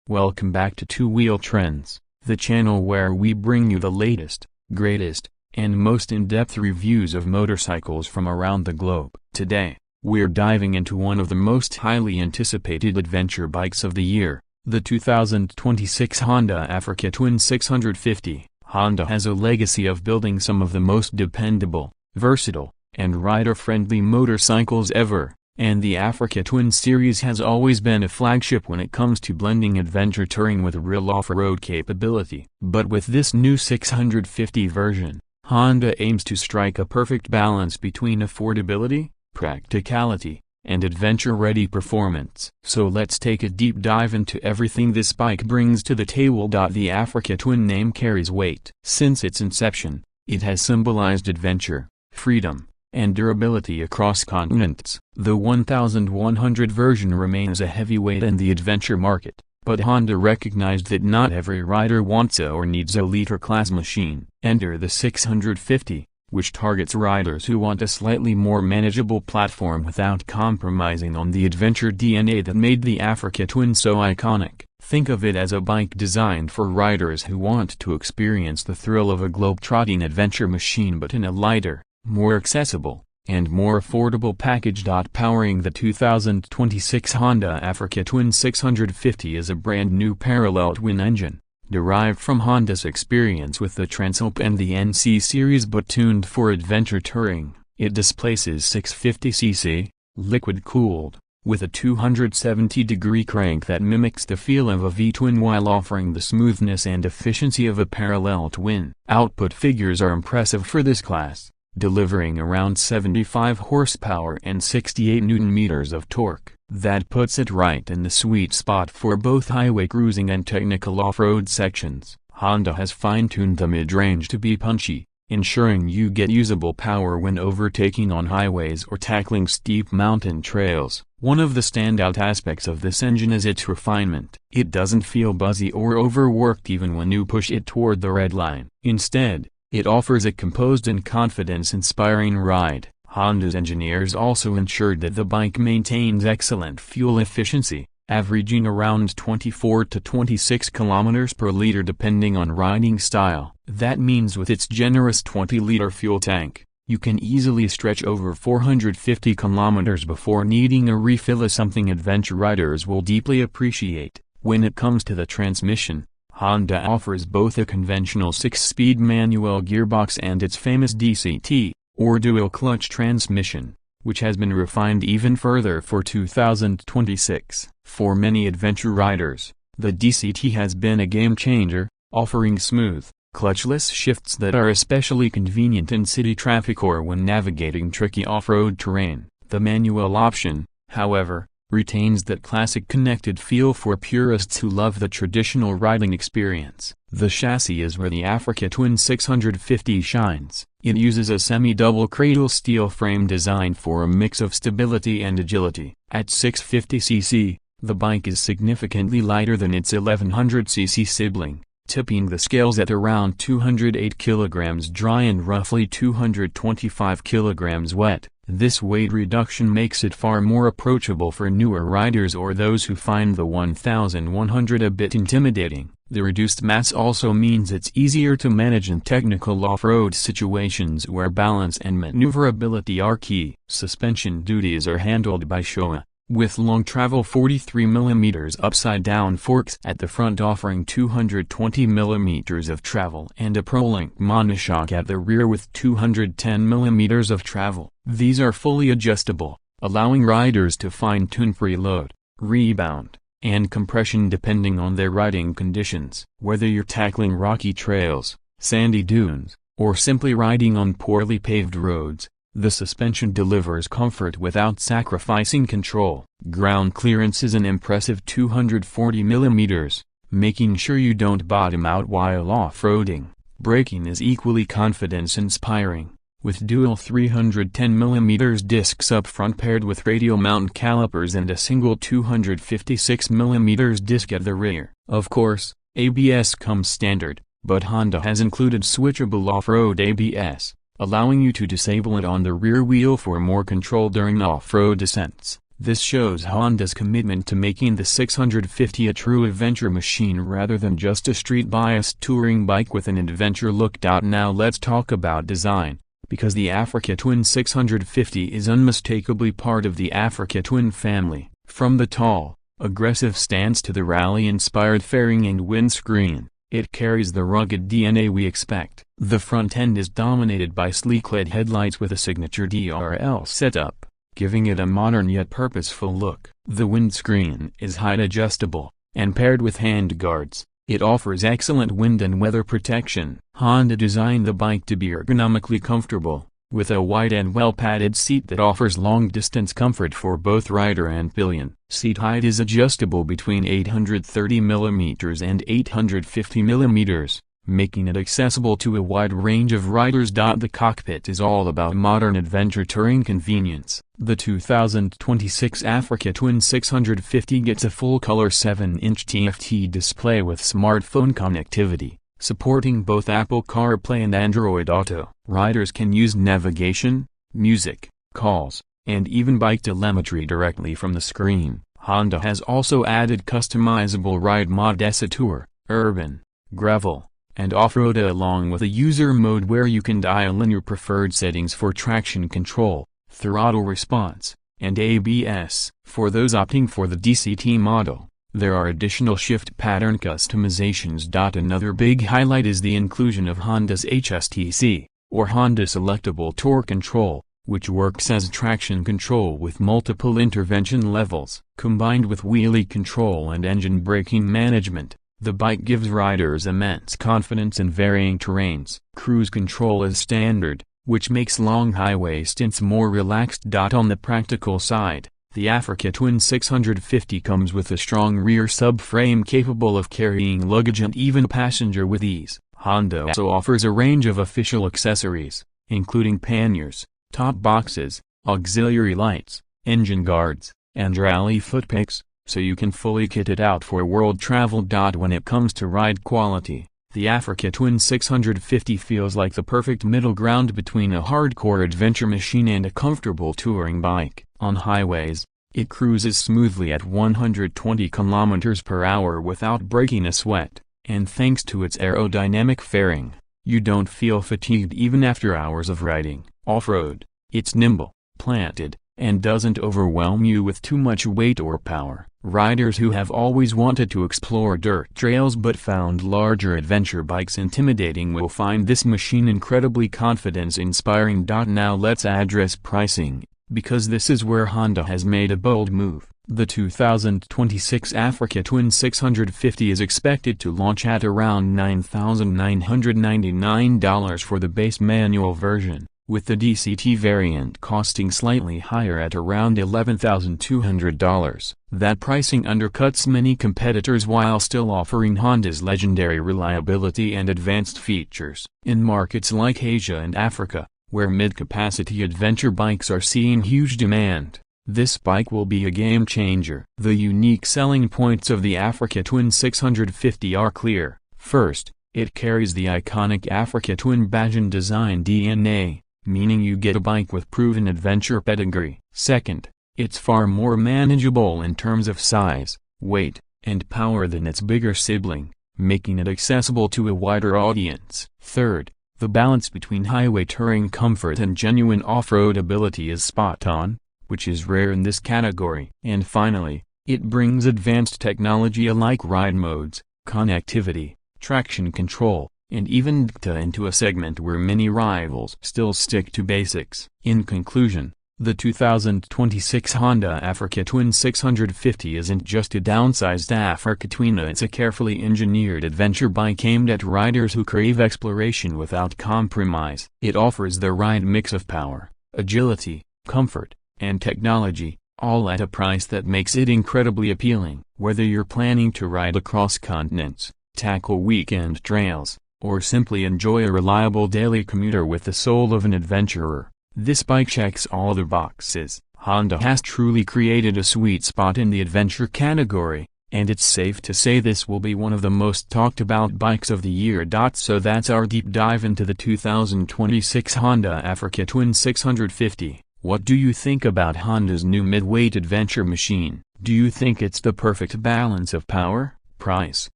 Welcome back to Two Wheel Trends, the channel where we bring you the latest, greatest, and most in-depth reviews of motorcycles from around the globe. Today, we're diving into one of the most highly anticipated adventure bikes of the year, the 2026 Honda Africa Twin 650. Honda has a legacy of building some of the most dependable, versatile, and rider-friendly motorcycles ever, and the Africa Twin series has always been a flagship when it comes to blending adventure touring with real off-road capability. But with this new 650 version, Honda aims to strike a perfect balance between affordability, practicality, and adventure-ready performance. So let's take a deep dive into everything this bike brings to the table. The Africa Twin name carries weight. Since its inception, it has symbolized adventure, freedom, and durability across continents. The 1100 version remains a heavyweight in the adventure market, but Honda recognized that not every rider wants or needs a liter-class machine. Enter the 650, which targets riders who want a slightly more manageable platform without compromising on the adventure DNA that made the Africa Twin so iconic. Think of it as a bike designed for riders who want to experience the thrill of a globe-trotting adventure machine but in a lighter, more accessible, and more affordable package. Powering the 2026 Honda Africa Twin 650 is a brand new parallel twin engine, derived from Honda's experience with the Transalp and the NC series but tuned for adventure touring. It displaces 650cc, liquid-cooled, with a 270-degree crank that mimics the feel of a V-twin while offering the smoothness and efficiency of a parallel twin. Output figures are impressive for this class, delivering around 75 horsepower and 68 Nm of torque. That puts it right in the sweet spot for both highway cruising and technical off-road sections. Honda has fine-tuned the mid-range to be punchy, ensuring you get usable power when overtaking on highways or tackling steep mountain trails. One of the standout aspects of this engine is its refinement. It doesn't feel buzzy or overworked even when you push it toward the red line. Instead, it offers a composed and confidence-inspiring ride. Honda's engineers also ensured that the bike maintains excellent fuel efficiency, averaging around 24 to 26 km per liter depending on riding style. That means with its generous 20-liter fuel tank, you can easily stretch over 450 km before needing a refill, something adventure riders will deeply appreciate. When it comes to the transmission, Honda offers both a conventional 6-speed manual gearbox and its famous DCT, or dual-clutch transmission, which has been refined even further for 2026. For many adventure riders, the DCT has been a game-changer, offering smooth, clutchless shifts that are especially convenient in city traffic or when navigating tricky off-road terrain. The manual option, however, retains that classic connected feel for purists who love the traditional riding experience. The chassis is where the Africa Twin 650 shines. It uses a semi-double cradle steel frame designed for a mix of stability and agility. At 650cc, the bike is significantly lighter than its 1100cc sibling, tipping the scales at around 208 kg dry and roughly 225 kg wet. This weight reduction makes it far more approachable for newer riders or those who find the 1100 a bit intimidating. The reduced mass also means it's easier to manage in technical off-road situations where balance and maneuverability are key. Suspension duties are handled by Showa, with long travel 43mm upside-down forks at the front offering 220mm of travel and a ProLink monoshock at the rear with 210mm of travel. These are fully adjustable, allowing riders to fine-tune preload, rebound, and compression depending on their riding conditions. Whether you're tackling rocky trails, sandy dunes, or simply riding on poorly paved roads, the suspension delivers comfort without sacrificing control. Ground clearance is an impressive 240mm, making sure you don't bottom out while off-roading. Braking is equally confidence-inspiring, with dual 310mm discs up front paired with radial mount calipers and a single 256mm disc at the rear. Of course, ABS comes standard, but Honda has included switchable off-road ABS, allowing you to disable it on the rear wheel for more control during off-road descents. This shows Honda's commitment to making the 650 a true adventure machine rather than just a street-biased touring bike with an adventure look. Now let's talk about design, because the Africa Twin 650 is unmistakably part of the Africa Twin family. From the tall, aggressive stance to the rally-inspired fairing and windscreen, it carries the rugged DNA we expect. The front end is dominated by sleek LED headlights with a signature DRL setup, giving it a modern yet purposeful look. The windscreen is height adjustable, and paired with handguards, it offers excellent wind and weather protection. Honda designed the bike to be ergonomically comfortable, with a wide and well-padded seat that offers long-distance comfort for both rider and pillion. Seat height is adjustable between 830mm and 850mm, making it accessible to a wide range of riders. The cockpit is all about modern adventure touring convenience. The 2026 Africa Twin 650 gets a full-color 7-inch TFT display with smartphone connectivity, supporting both Apple CarPlay and Android Auto. Riders can use navigation, music, calls, and even bike telemetry directly from the screen. Honda has also added customizable ride modes: Tour, Urban, Gravel, and Off-Road, along with a user mode where you can dial in your preferred settings for traction control, throttle response, and ABS. For those opting for the DCT model, there are additional shift pattern customizations. Another big highlight is the inclusion of Honda's HSTC, or Honda Selectable Torque Control, which works as traction control with multiple intervention levels. Combined with wheelie control and engine braking management, the bike gives riders immense confidence in varying terrains. Cruise control is standard, which makes long highway stints more relaxed. On the practical side, the Africa Twin 650 comes with a strong rear subframe capable of carrying luggage and even passenger with ease. Honda also offers a range of official accessories, including panniers, top boxes, auxiliary lights, engine guards, and rally footpegs, so you can fully kit it out for world travel. When it comes to ride quality, the Africa Twin 650 feels like the perfect middle ground between a hardcore adventure machine and a comfortable touring bike. On highways, it cruises smoothly at 120 km/h without breaking a sweat, and thanks to its aerodynamic fairing, you don't feel fatigued even after hours of riding. Off-road, it's nimble, planted, and doesn't overwhelm you with too much weight or power. Riders who have always wanted to explore dirt trails but found larger adventure bikes intimidating will find this machine incredibly confidence-inspiring. Now let's address pricing, because this is where Honda has made a bold move. The 2026 Africa Twin 650 is expected to launch at around $9,999 for the base manual version, with the DCT variant costing slightly higher at around $11,200. That pricing undercuts many competitors while still offering Honda's legendary reliability and advanced features. In markets like Asia and Africa, where mid-capacity adventure bikes are seeing huge demand, this bike will be a game-changer. The unique selling points of the Africa Twin 650 are clear. First, it carries the iconic Africa Twin badge and design DNA, meaning you get a bike with proven adventure pedigree. Second, it's far more manageable in terms of size, weight, and power than its bigger sibling, making it accessible to a wider audience. Third, the balance between highway touring comfort and genuine off-road ability is spot on, which is rare in this category. And finally, it brings advanced technology like ride modes, connectivity, traction control, and even DCT into a segment where many rivals still stick to basics. In conclusion, the 2026 Honda Africa Twin 650 isn't just a downsized Africa Twin, it's a carefully engineered adventure bike aimed at riders who crave exploration without compromise. It offers the right mix of power, agility, comfort, and technology, all at a price that makes it incredibly appealing. Whether you're planning to ride across continents, tackle weekend trails, or simply enjoy a reliable daily commuter with the soul of an adventurer, this bike checks all the boxes. Honda has truly created a sweet spot in the adventure category, and it's safe to say this will be one of the most talked about bikes of the year. So that's our deep dive into the 2026 Honda Africa Twin 650. What do you think about Honda's new mid-weight adventure machine? Do you think it's the perfect balance of power, price,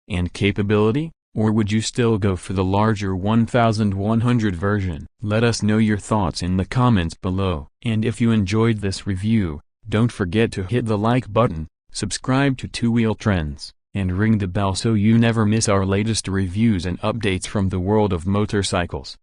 and capability? Or would you still go for the larger 1100 version? Let us know your thoughts in the comments below. And if you enjoyed this review, don't forget to hit the like button, subscribe to Two Wheel Trends, and ring the bell so you never miss our latest reviews and updates from the world of motorcycles.